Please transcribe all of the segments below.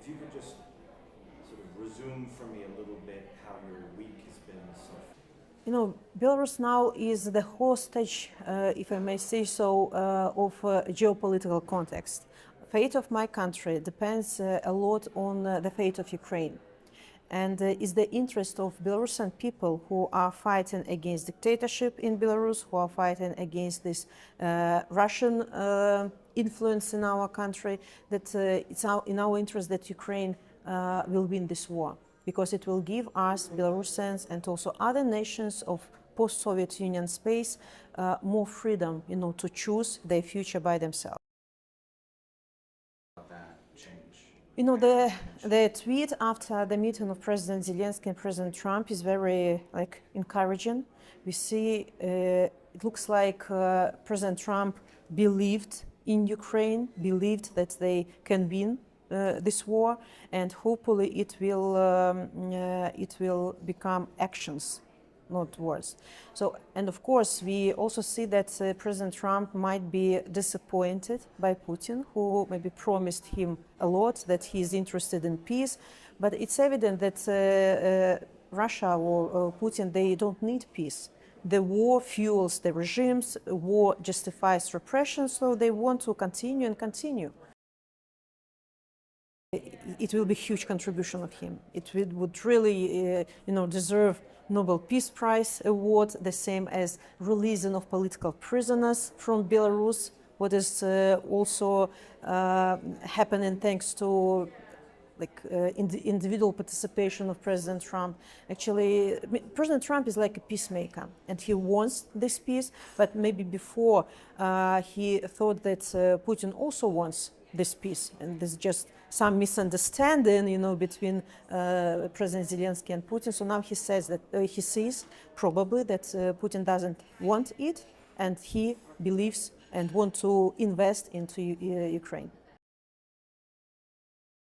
if you could just sort of resume for me a little bit how your week has been so far. Belarus now is the hostage, if I may say so, of geopolitical context. Fate of my country depends a lot on the fate of Ukraine. And it's the interest of Belarusian people who are fighting against dictatorship in Belarus, who are fighting against this Russian influence in our country, that it's in our interest that Ukraine will win this war, because it will give us, Belarusians, and also other nations of post-Soviet Union space, more freedom, to choose their future by themselves. The tweet after the meeting of President Zelensky and President Trump is very encouraging. We see it looks like President Trump believed in Ukraine, believed that they can win this war, and hopefully it will become actions, not words. So, and of course, we also see that President Trump might be disappointed by Putin, who maybe promised him a lot, that he is interested in peace. But it's evident that Russia or Putin, they don't need peace. The war fuels the regimes, war justifies repression, so they want to continue and continue. It will be a huge contribution of him. It would really, deserve Nobel Peace Prize award, the same as releasing of political prisoners from Belarus, what is also happening thanks to individual participation of President Trump. Actually, President Trump is like a peacemaker, and he wants this peace, but maybe before he thought that Putin also wants this peace, and there's just some misunderstanding, between President Zelensky and Putin. So now he says that he sees probably that Putin doesn't want it, and he believes and wants to invest into Ukraine.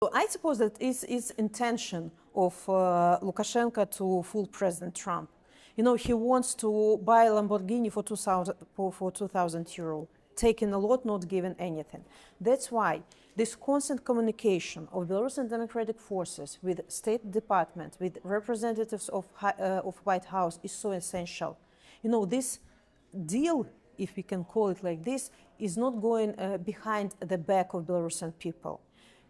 So I suppose that it's intention of Lukashenko to fool President Trump. He wants to buy a Lamborghini for 2,000 euro. Taking a lot, not giving anything. That's why this constant communication of Belarusian democratic forces with State Department, with representatives of White House is so essential. This deal, if we can call it like this, is not going behind the back of Belarusian people.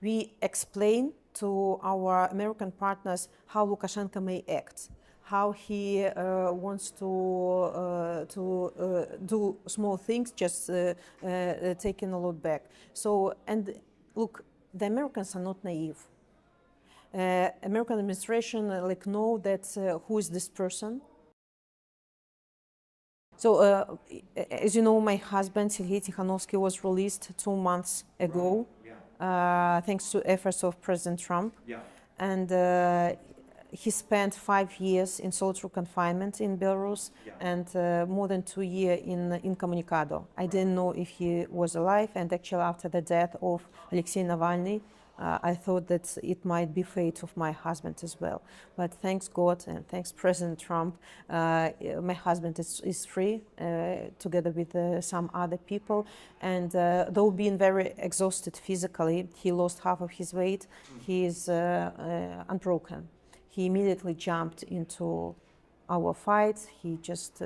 We explain to our American partners how Lukashenko may act, how he wants to do small things, just taking a lot back. So, and look, the Americans are not naive. American administration know that who is this person. So, as you know, my husband, Sviatlana Tsikhanouskaya, was released 2 months ago, thanks to efforts of President Trump. Yeah. And he spent 5 years in solitary confinement in Belarus, and more than 2 years incommunicado. I didn't know if he was alive, and actually after the death of Alexei Navalny, I thought that it might be fate of my husband as well. But thanks God and thanks President Trump, my husband is free, together with some other people. And though being very exhausted physically, he lost half of his weight, he is unbroken. He immediately jumped into our fight. He just,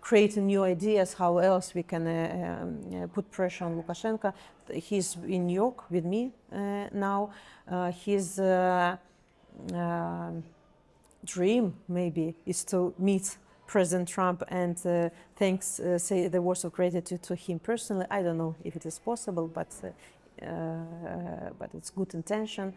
created new ideas how else we can put pressure on Lukashenko. He's in New York with me now. His dream maybe is to meet President Trump and say the words of gratitude to him personally. I don't know if it is possible, but it's good intention.